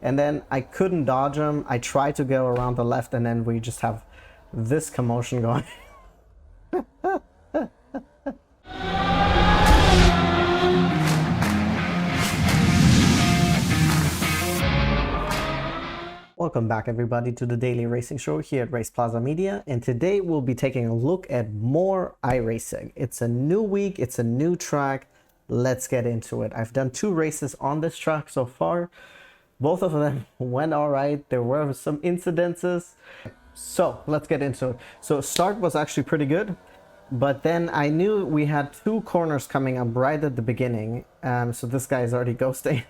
and then I couldn't dodge him. I tried to go around the left, and then we just have this commotion going. Welcome back everybody to the daily racing show here at RacePlazaMedia, and today we'll be taking a look at more iRacing. It's a new week, it's a new track. Let's get into it. I've done 2 races on this track so far. Both of them went all right. There were some incidences. So let's get into it. So start was actually pretty good, but then I knew we had 2 corners coming up right at the beginning. So this guy is already ghosting.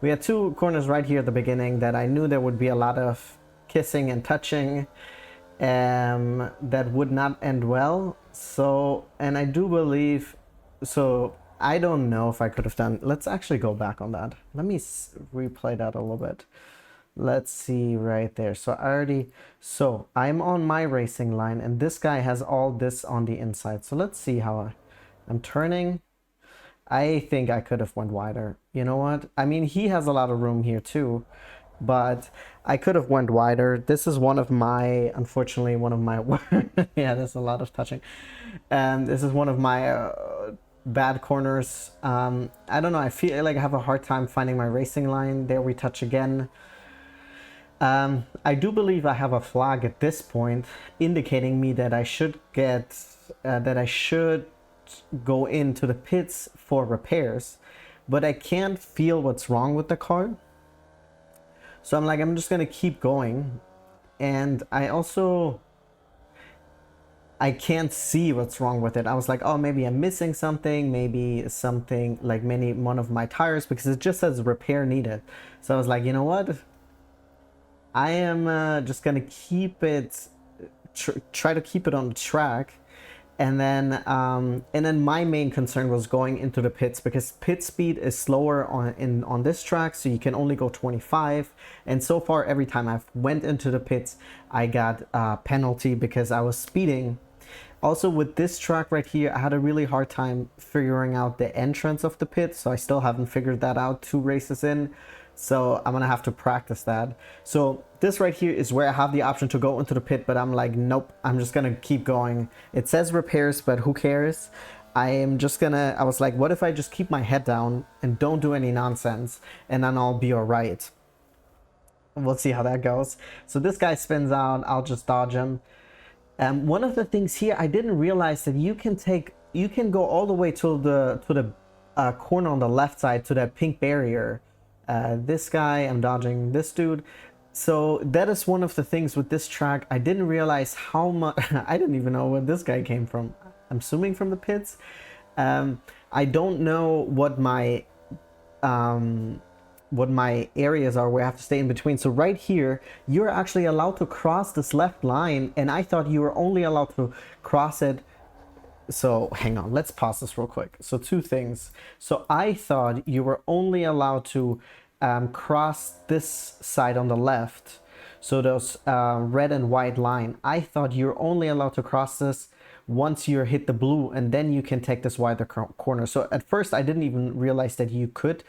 We had 2 corners right here at the beginning that I knew there would be a lot of kissing and touching that would not end well. So, and I do believe, so I don't know if I could have done, let's actually go back on that. Let me replay that a little bit. Let's see right there. So I'm on my racing line and this guy has all this on the inside. So let's see how I'm turning. I think I could have went wider. You know what? I mean, he has a lot of room here too, but I could have went wider. This is one of my, unfortunately, one of my, yeah, there's a lot of touching. This is one of my bad corners. I don't know. I feel like I have a hard time finding my racing line. There we touch again. I do believe I have a flag at this point indicating me that I should get, go into the pits for repairs, but I can't feel what's wrong with the car. So I'm like, I'm just gonna keep going, and I can't see what's wrong with it. I was like, oh, maybe I'm missing something, maybe something like one of my tires, because it just says repair needed. So I was like, you know what, I am just gonna keep it, try to keep it on the track. And then my main concern was going into the pits, because pit speed is slower on this track, so you can only go 25. And so far, every time I've went into the pits, I got a penalty because I was speeding. Also, with this track right here, I had a really hard time figuring out the entrance of the pit, so I still haven't figured that out 2 races in. So I'm gonna have to practice that. So this right here is where I have the option to go into the pit, but I'm like, nope, I'm just gonna keep going. It says repairs, but who cares? I was like, what if I just keep my head down and don't do any nonsense, and then I'll be all right. We'll see how that goes. So this guy spins out, I'll just dodge him. One of the things here, I didn't realize that you can go all the way to the corner on the left side to that pink barrier. This guy, I'm dodging this dude. So that is one of the things with this track. I didn't realize how much, I didn't even know where this guy came from. I'm assuming from the pits. I don't know what my areas are where I have to stay in between. So right here, you're actually allowed to cross this left line, and I thought you were only allowed to cross it. So hang on, let's pause this real quick. So 2 things. So I thought you were only allowed to cross this side on the left. So those red and white line, I thought you're only allowed to cross this once you hit the blue, and then you can take this wider corner. So at first I didn't even realize that you could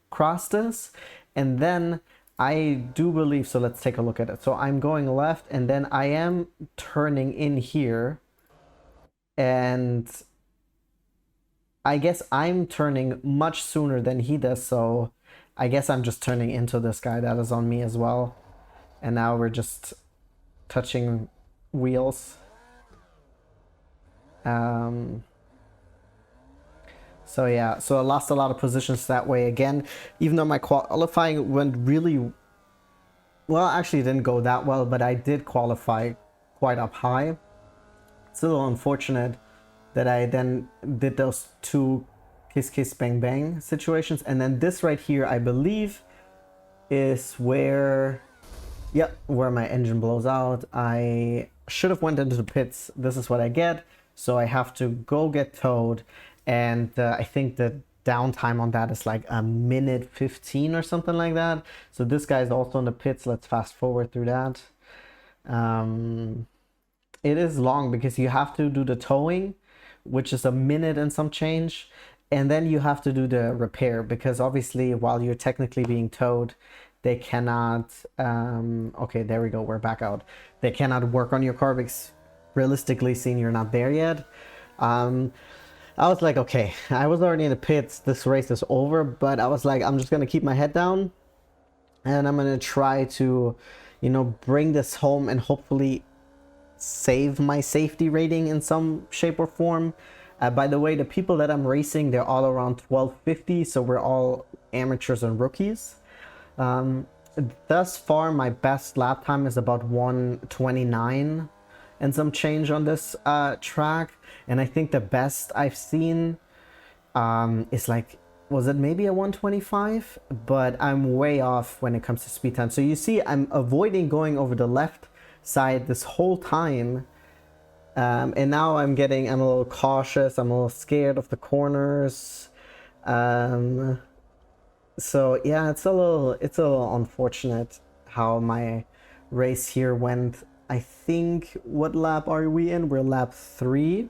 cross this, and then I do believe, so let's take a look at it. So I'm going left, and then I am turning in here. And I guess I'm turning much sooner than he does, so I guess I'm just turning into this guy. That is on me as well. And now we're just touching wheels. So yeah, so I lost a lot of positions that way again, even though my qualifying went really well. Actually, it didn't go that well, but I did qualify quite up high. It's a little unfortunate that I then did those 2 kiss kiss bang bang situations, and then this right here I believe is where, yep, where my engine blows out. I should have went into the pits. This is what I get, so I have to go get towed, and I think the downtime on that is like a minute 15 or something like that. So this guy is also in the pits. Let's fast forward through that. It is long because you have to do the towing, which is a minute and some change, and then you have to do the repair, because obviously while you're technically being towed, They cannot, okay, there we go, we're back out. They cannot work on your car because realistically seen, you're not there yet. I was like, okay, I was already in the pits, this race is over, but I was like, I'm just gonna keep my head down and I'm gonna try to, you know, bring this home and hopefully save my safety rating in some shape or form. By the way, the people that I'm racing, they're all around 1250, so we're all amateurs and rookies. Thus far, my best lap time is about 1:29 and some change on this track, and I think the best I've seen is like, was it maybe a 1:25? But I'm way off when it comes to speed time. So you see, I'm avoiding going over the left side this whole time, and now I'm a little cautious, I'm a little scared of the corners. So yeah, it's a little unfortunate how my race here went. I think, what lap are we in? We're lap 3,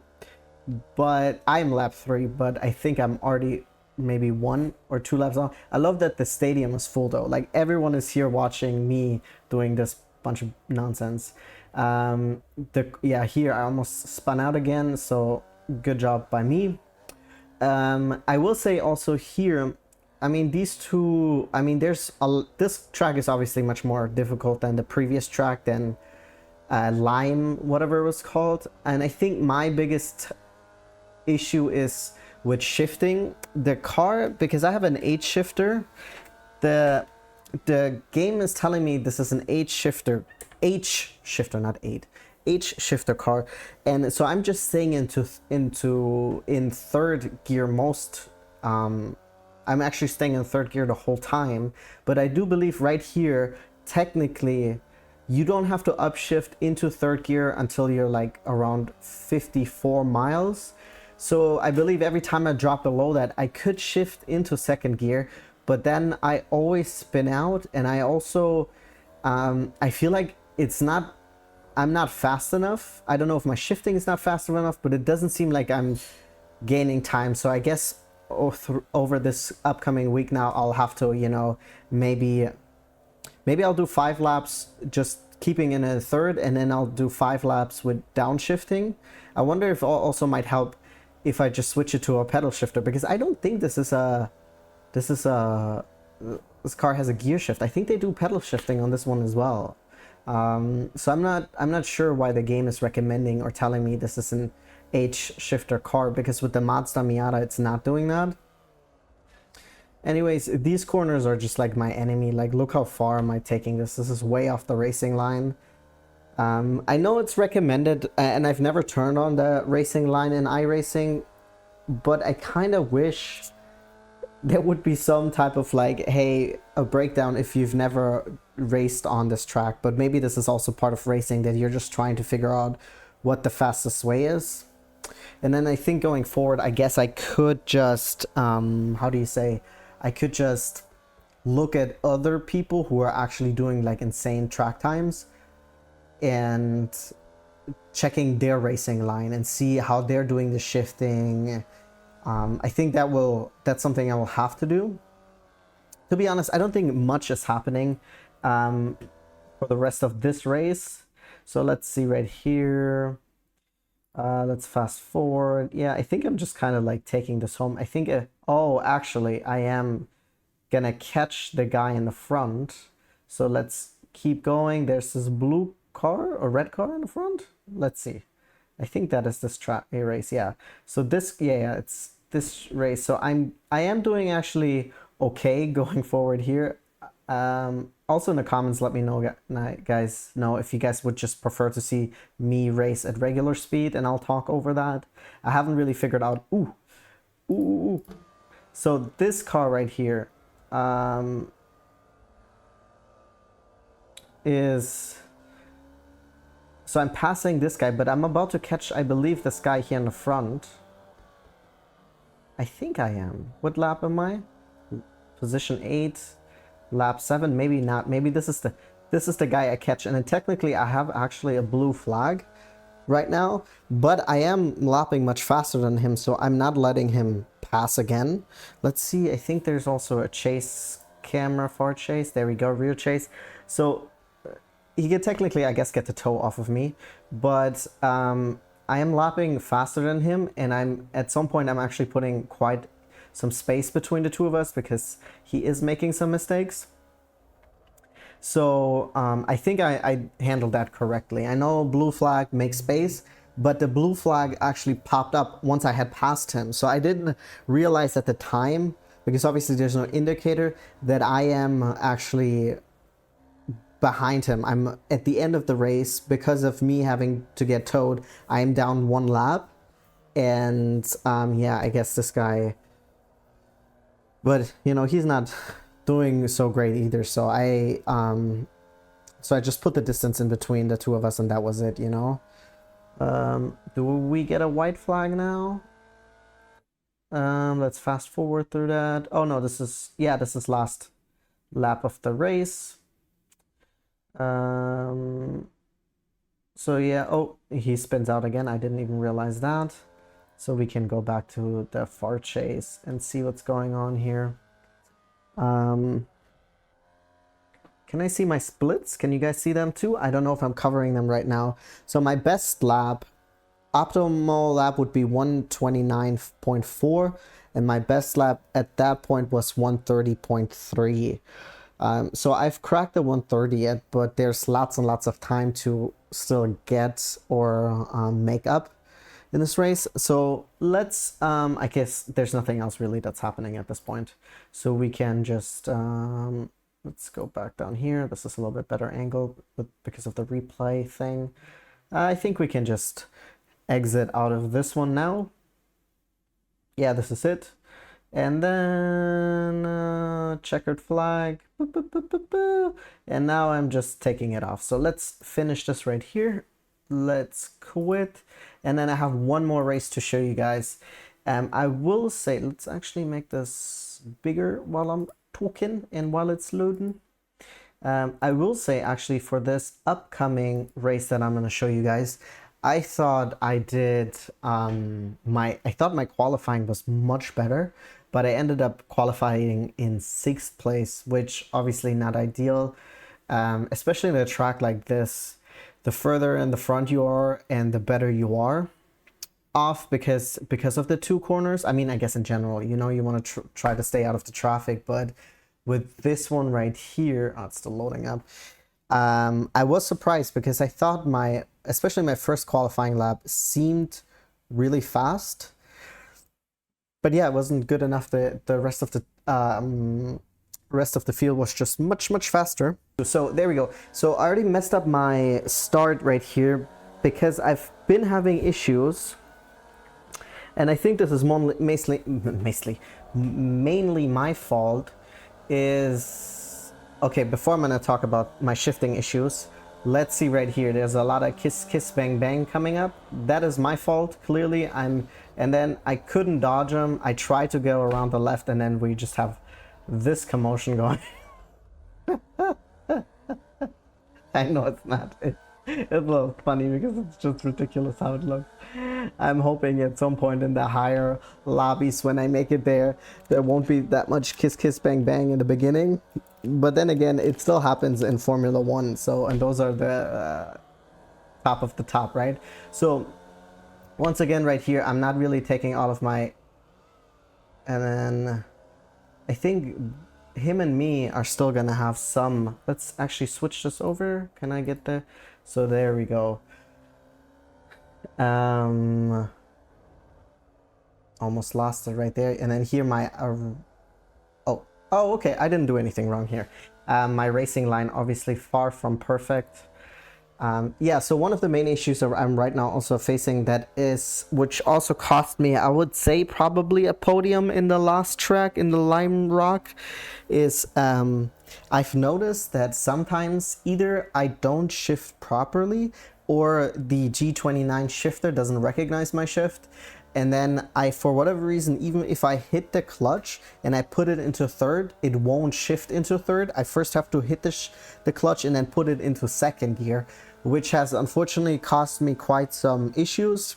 but I'm lap 3, but I think I'm already maybe 1 or 2 laps on. I love that the stadium is full though. Like, everyone is here watching me doing this bunch of nonsense. Yeah, here I almost spun out again, so good job by me. I will say also here, I mean, these two, I mean, this track is obviously much more difficult than the previous track, than Lime, whatever it was called. And I think my biggest issue is with shifting the car, because I have an H shifter. The game is telling me this is an H shifter, not 8, H shifter car, and so I'm just staying in third gear most. I'm actually staying in third gear the whole time, but I do believe right here, technically, you don't have to upshift into third gear until you're like around 54 miles. So I believe every time I drop below that, I could shift into second gear, but then I always spin out, and I also, I feel like I'm not fast enough. I don't know if my shifting is not fast enough, but it doesn't seem like I'm gaining time. So I guess over this upcoming week now, I'll have to, you know, maybe I'll do 5 laps just keeping in a third, and then I'll do 5 laps with downshifting. I wonder if also might help if I just switch it to a pedal shifter, because I don't think this car has a gear shift. I think they do pedal shifting on this one as well. So I'm not sure why the game is recommending or telling me this is an H shifter car, because with the Mazda Miata it's not doing that. Anyways, these corners are just like my enemy. Like, look how far am I taking this. This is way off the racing line. I know it's recommended, and I've never turned on the racing line in iRacing, but I kind of wish there would be some type of like, hey, a breakdown if you've never raced on this track. But maybe this is also part of racing, that you're just trying to figure out what the fastest way is. And then I think going forward, I guess I could just, how do you say, I could just look at other people who are actually doing like insane track times and checking their racing line and see how they're doing the shifting. I think that's something I will have to do. To be honest, I don't think much is happening for the rest of this race. So let's see right here. Let's fast forward. Yeah, I think I'm just kind of like taking this home. I think, oh, actually, I am gonna catch the guy in the front. So let's keep going. There's this blue car or red car in the front. Let's see. I think that is this race. Yeah. So this, yeah, it's this race. So I am doing actually okay going forward here. Also in the comments, let me know, guys, if you guys would just prefer to see me race at regular speed, and I'll talk over that. I haven't really figured out. Ooh. So this car right here is. So I'm passing this guy, but I'm about to catch, I believe, this guy here in the front. I think I am. What lap am I? Position 8. Lap 7, maybe not. Maybe this is the guy I catch, and then technically I have actually a blue flag right now, but I am lapping much faster than him, so I'm not letting him pass again. Let's see. I think there's also a chase camera for chase. There we go, rear chase. So he could technically, I guess, get the toe off of me, but I am lapping faster than him, and I'm at some point I'm actually putting quite some space between the two of us because he is making some mistakes. So I think I handled that correctly. I know blue flag makes space, but the blue flag actually popped up once I had passed him. So I didn't realize at the time, because obviously there's no indicator, that I am actually behind him. I'm at the end of the race because of me having to get towed. I am down one lap, and yeah, I guess this guy, but you know, he's not doing so great either. So I just put the distance in between the two of us, and that was it, you know. Do we get a white flag now? Let's fast forward through that. Oh no, this is last lap of the race. So yeah, oh, he spins out again. I didn't even realize that. So we can go back to the far chase and see what's going on here. Can I see my splits? Can you guys see them too? I don't know if I'm covering them right now. So my best lap, optimal lap, would be 129.4, and my best lap at that point was 130.3. So I've cracked the 130 yet, but there's lots and lots of time to still get or make up in this race. So let's, I guess there's nothing else really that's happening at this point. So we can just, let's go back down here. This is a little bit better angle because of the replay thing. I think we can just exit out of this one now. Yeah, this is it. And then checkered flag. Boop, boop, boop, boop, boop. And now I'm just taking it off. So let's finish this right here. Let's quit. And then I have one more race to show you guys. I will say, let's actually make this bigger while I'm talking and while it's loading. I will say, actually, for this upcoming race that I'm going to show you guys, I thought I did I thought my qualifying was much better, but I ended up qualifying in 6th place, which obviously not ideal, especially in a track like this. The further in the front you are and the better you are off because of the two corners. I mean, I guess in general, you know, you want to try to stay out of the traffic, but with this one right here, oh, it's still loading up. I was surprised because I thought especially my first qualifying lap seemed really fast, but yeah, it wasn't good enough. The rest of the field was just much faster. So there we go. So I already messed up my start right here because I've been having issues, and I think this is mainly my fault. Okay, before I'm gonna talk about my shifting issues, let's see right here. There's a lot of kiss bang bang coming up. That is my fault, clearly. And then I couldn't dodge them. I tried to go around the left, and then we just have this commotion going. I know it's not. It's a little funny because it's just ridiculous how it looks. I'm hoping at some point in the higher lobbies, when I make it there won't be that much kiss bang bang in the beginning. But then again, it still happens in Formula 1. So, and those are the top of the top, right? So once again, right here, I'm not really taking all of my, and then I think him and me are still gonna have some. Let's actually switch this over. Can I get the, so there we go. Almost lost it right there. And then here my oh okay, I didn't do anything wrong here. My racing line obviously far from perfect. Yeah, so one of the main issues I'm right now also facing, that is, which also cost me, I would say, probably a podium in the last track in the Lime Rock, is I've noticed that sometimes either I don't shift properly or the G29 shifter doesn't recognize my shift. And then for whatever reason, even if I hit the clutch and I put it into third, it won't shift into third. I first have to hit the clutch and then put it into second gear, which has unfortunately cost me quite some issues.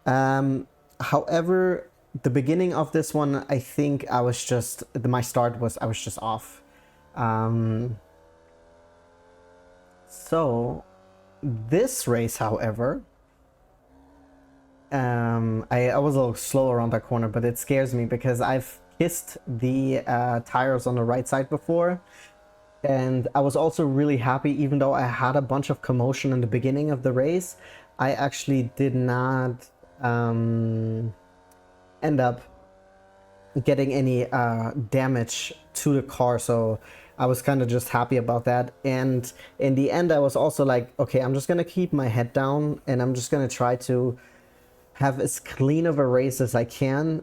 However, the beginning of this one, I think I was just, my start was, I was just off. So this race, however, I was a little slow around that corner, but it scares me because I've kissed the tires on the right side before. And I was also really happy, even though I had a bunch of commotion in the beginning of the race, I actually did not end up getting any damage to the car. So I was kind of just happy about that. And in the end, I was also like, okay, I'm just going to keep my head down and I'm just going to try to have as clean of a race as I can.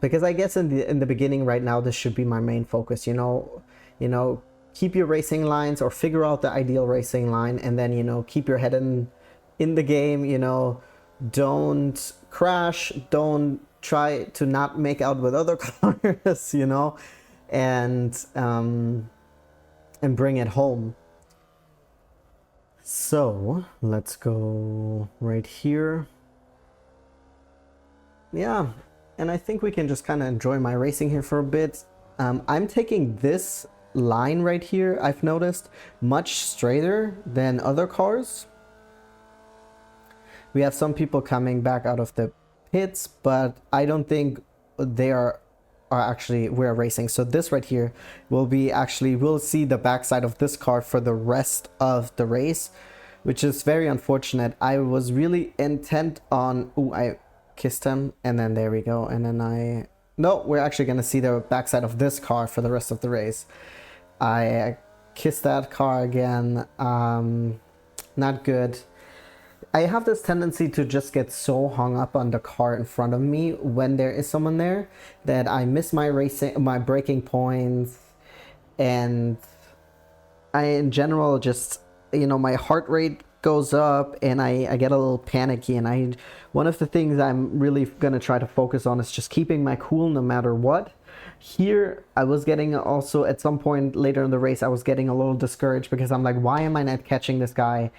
Because I guess in the beginning right now, this should be my main focus, you know, keep your racing lines or figure out the ideal racing line, and then, you know, keep your head in the game, you know, don't crash, don't try to not make out with other cars, you know, and bring it home. So let's go right here. Yeah, and I think we can just kind of enjoy my racing here for a bit. I'm taking this line right here, I've noticed, much straighter than other cars. We have some people coming back out of the pits, but I don't think they are actually, we're racing. So this right here will be actually, we'll see the backside of this car for the rest of the race, which is very unfortunate. I was really intent on, ooh, I kissed him, and then there we go, and then no, we're actually going to see the backside of this car for the rest of the race. I kissed that car again. Not good. I have this tendency to just get so hung up on the car in front of me when there is someone there that I miss my braking points, and I in general just, you know, my heart rate goes up and I get a little panicky, and one of the things I'm really gonna try to focus on is just keeping my cool no matter what. Here I was getting, also at some point later in the race, I was getting a little discouraged because I'm like, why am I not catching this guy?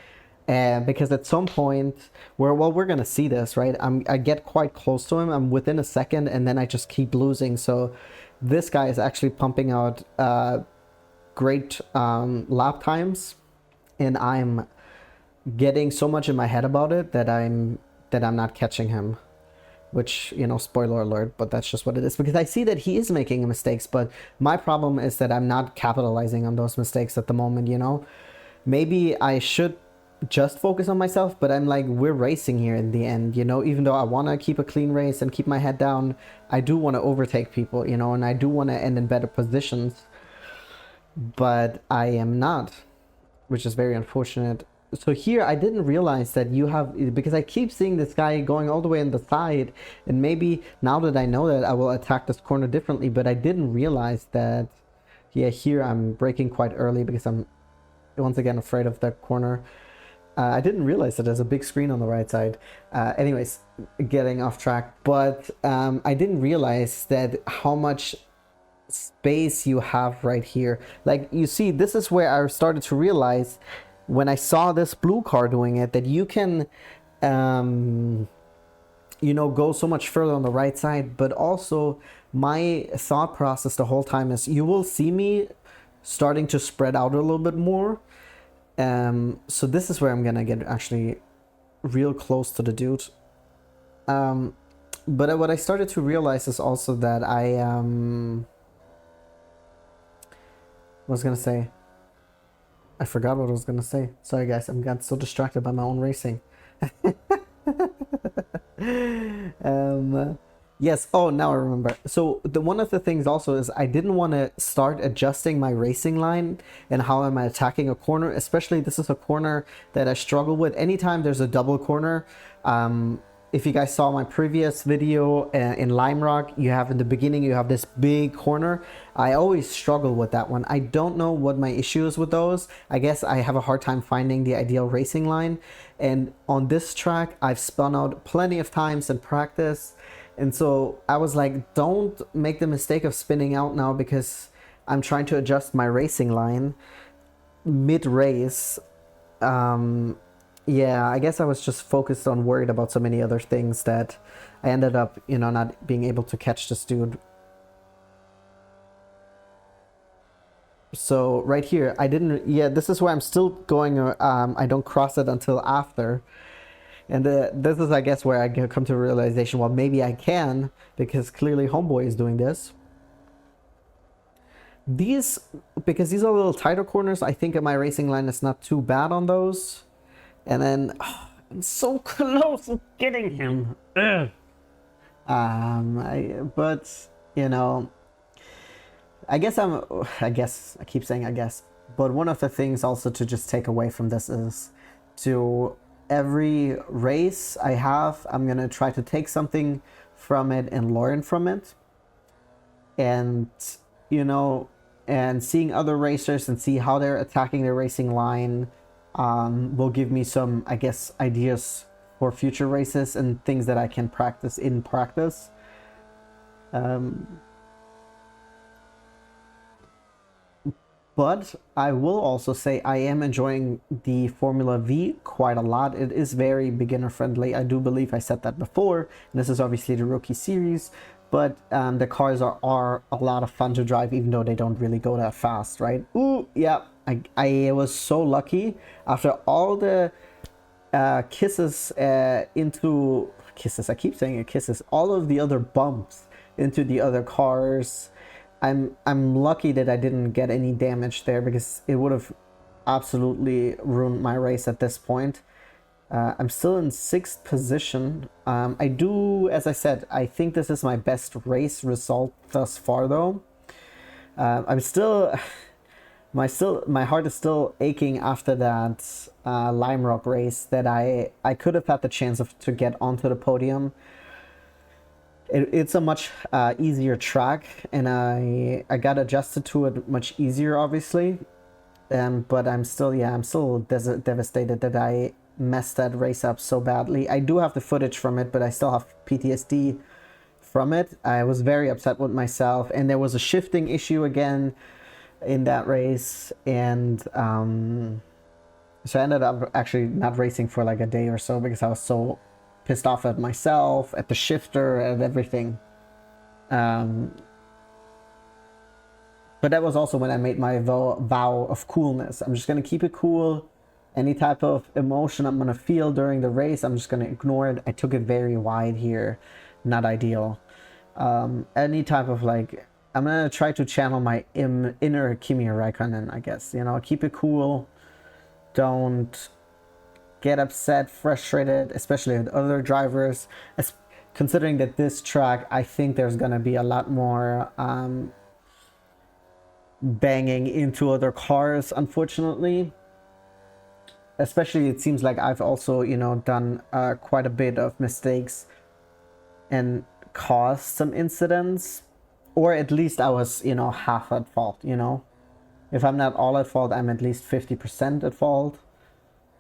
Because at some point we're gonna see this, right? I get quite close to him, I'm within a second, and then I just keep losing. So this guy is actually pumping out great lap times, and I'm getting so much in my head about it that I'm not catching him, which, you know, spoiler alert, but that's just what it is, because I see that he is making mistakes, but my problem is that I'm not capitalizing on those mistakes at the moment, you know. Maybe I should just focus on myself, but I'm like, we're racing here in the end, you know. Even though I want to keep a clean race and keep my head down, I do want to overtake people, you know, and I do want to end in better positions, but I am not, which is very unfortunate. So here I didn't realize that you have, because I keep seeing this guy going all the way on the side, and maybe now that I know that, I will attack this corner differently, but I didn't realize that, yeah, here I'm braking quite early because I'm once again afraid of that corner. I didn't realize that there's a big screen on the right side. Anyways, getting off track, but I didn't realize that how much space you have right here. Like, you see, this is where I started to realize when I saw this blue car doing it, that you can you know, go so much further on the right side. But also my thought process the whole time is, you will see me starting to spread out a little bit more. So this is where I'm gonna get actually real close to the dude. But what I started to realize is also that I was gonna say, I forgot what I was gonna say. Sorry guys, I'm got so distracted by my own racing. Yes, oh, now I remember. So one of the things also is I didn't want to start adjusting my racing line and how am I attacking a corner, especially this is a corner that I struggle with. Anytime there's a double corner, if you guys saw my previous video in Lime Rock, you have in the beginning, you have this big corner. I always struggle with that one. I don't know what my issue is with those. I guess I have a hard time finding the ideal racing line. And on this track, I've spun out plenty of times in practice. And so I was like, don't make the mistake of spinning out now, because I'm trying to adjust my racing line mid-race. Yeah, I guess I was just focused on worried about so many other things that I ended up, you know, not being able to catch this dude. So right here, I didn't, yeah, this is where I'm still going, I don't cross it until after. And this is, I guess, where I come to a realization, well, maybe I can, because clearly Homeboy is doing this. Because these are little tighter corners, I think my racing line is not too bad on those. And then, oh, I'm so close to getting him. Ugh. But, you know, I guess I keep saying I guess, but one of the things also to just take away from this is to every race I have, I'm gonna try to take something from it and learn from it. And, you know, and seeing other racers and see how they're attacking their racing line will give me some, I guess, ideas for future races and things that I can practice in practice. But I will also say I am enjoying the Formula V quite a lot. It is very beginner friendly. I do believe I said that before. And this is obviously the rookie series, but the cars are a lot of fun to drive, even though they don't really go that fast, right? Ooh, yeah. I was so lucky after all the kisses into kisses. I keep saying it, kisses. All of the other bumps into the other cars. I'm lucky that I didn't get any damage there, because it would have absolutely ruined my race at this point. I'm still in 6th position. I do, as I said, I think this is my best race result thus far, though. I'm still, my heart is still aching after that Lime Rock race that I could have had the chance to get onto the podium. It's a much easier track, and I got adjusted to it much easier, obviously. But I'm still devastated that I messed that race up so badly. I do have the footage from it, but I still have PTSD from it. I was very upset with myself, and there was a shifting issue again in that race, and so I ended up actually not racing for like a day or so, because I was so pissed off at myself, at the shifter, at everything. But that was also when I made my vow of coolness. I'm just gonna keep it cool. Any type of emotion I'm gonna feel during the race, I'm just gonna ignore it. I took it very wide here, not ideal. Any type of like, I'm gonna try to channel my inner Kimi Räikkönen, I guess. You know, keep it cool. Don't get upset, frustrated, especially with other drivers. Considering that this track, I think there's gonna be a lot more banging into other cars, unfortunately. Especially, it seems like I've also, you know, done quite a bit of mistakes and caused some incidents, or at least I was, you know, half at fault. You know, if I'm not all at fault, I'm at least 50% at fault.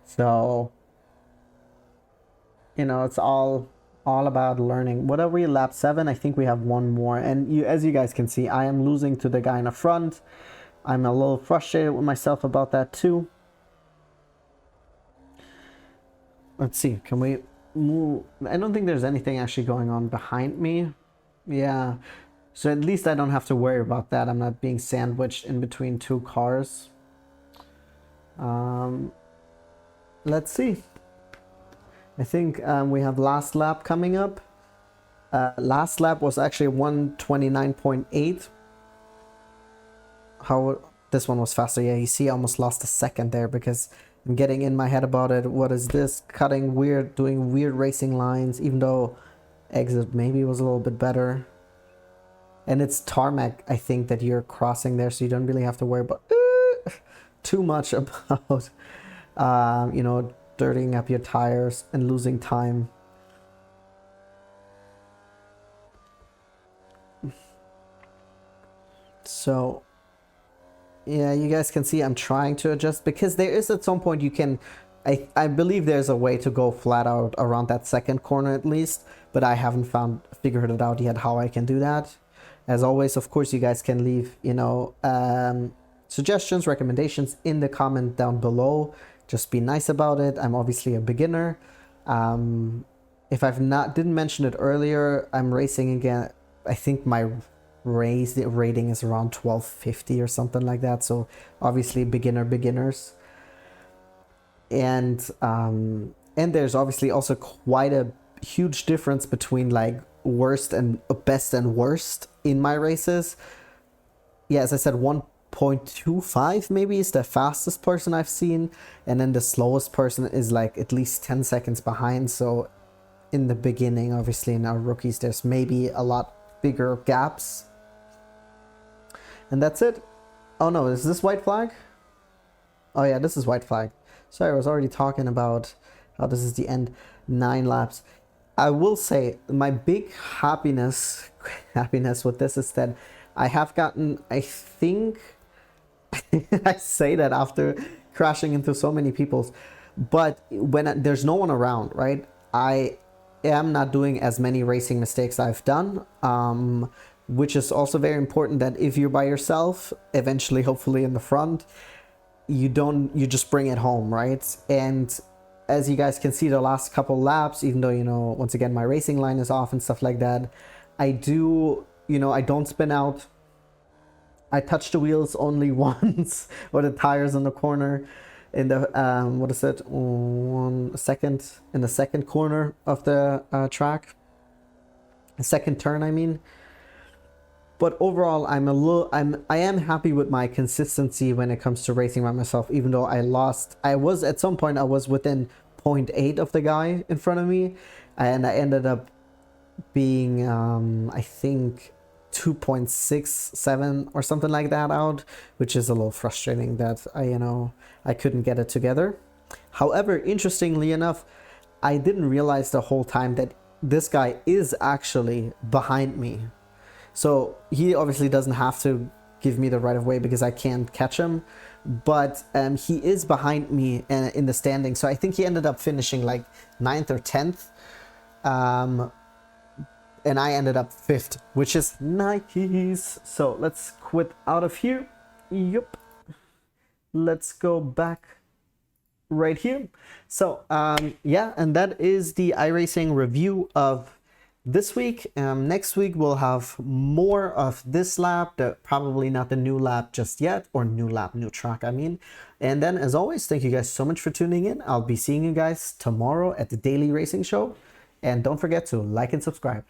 So, you know, it's all about learning. What are we, lap 7? I think we have one more. And as you guys can see, I am losing to the guy in the front. I'm a little frustrated with myself about that too. Let's see, can we move? I don't think there's anything actually going on behind me. Yeah, so at least I don't have to worry about that. I'm not being sandwiched in between two cars. Let's see. I think we have last lap coming up. Last lap was actually 1:29.8. How this one was faster. Yeah, you see, I almost lost a second there because I'm getting in my head about it. What is this? Cutting weird, doing weird racing lines, even though exit maybe was a little bit better. And it's tarmac, I think, that you're crossing there, so you don't really have to worry about too much about, you know, dirtying up your tires and losing time. So, yeah, you guys can see I'm trying to adjust, because there is at some point you can, I believe there's a way to go flat out around that second corner at least, but I haven't figured it out yet how I can do that. As always, of course, you guys can leave, you know, suggestions, recommendations in the comment down below. Just be nice about it. I'm obviously a beginner. if I've not didn't mention it earlier, I'm racing again. I think my rating is around 1250 or something like that. So obviously beginners. And there's obviously also quite a huge difference between like best and worst in my races. Yeah, as I said, 1.25 maybe is the fastest person I've seen, and then the slowest person is like at least 10 seconds behind. So in the beginning, obviously in our rookies, there's maybe a lot bigger gaps. And that's it. Oh no, is this white flag? Oh yeah, this is white flag. Sorry, I was already talking about how this is the end. 9 laps. I will say my big happiness with this is that I have gotten, I think, I say that after crashing into so many people's, but when there's no one around, right? I am not doing as many racing mistakes I've done, which is also very important, that if you're by yourself, eventually, hopefully in the front, you just bring it home, right? And as you guys can see, the last couple laps, even though, you know, once again, my racing line is off and stuff like that, I do, you know, I don't spin out. I touch the wheels only once, or the tires in the corner, in the, what is it, 1 second, in the second corner of the track. The second turn, I mean. But overall, I am happy with my consistency when it comes to racing by myself, even though I was at some point, I was within 0.8 of the guy in front of me, and I ended up being, I think 2.67 or something like that out, which is a little frustrating that I couldn't get it together. However, interestingly enough, I didn't realize the whole time that this guy is actually behind me. So he obviously doesn't have to give me the right of way because I can't catch him, but he is behind me in the standing. So I think he ended up finishing like 9th or 10th, and I ended up 5th, which is nice. So let's quit out of here. Yep. Let's go back right here. So yeah, and that is the iRacing review of this week. Next week we'll have more of this lap, probably not the new lap just yet, or new lap, new track, I mean. And then, as always, thank you guys so much for tuning in. I'll be seeing you guys tomorrow at the Daily Racing Show, and don't forget to like and subscribe.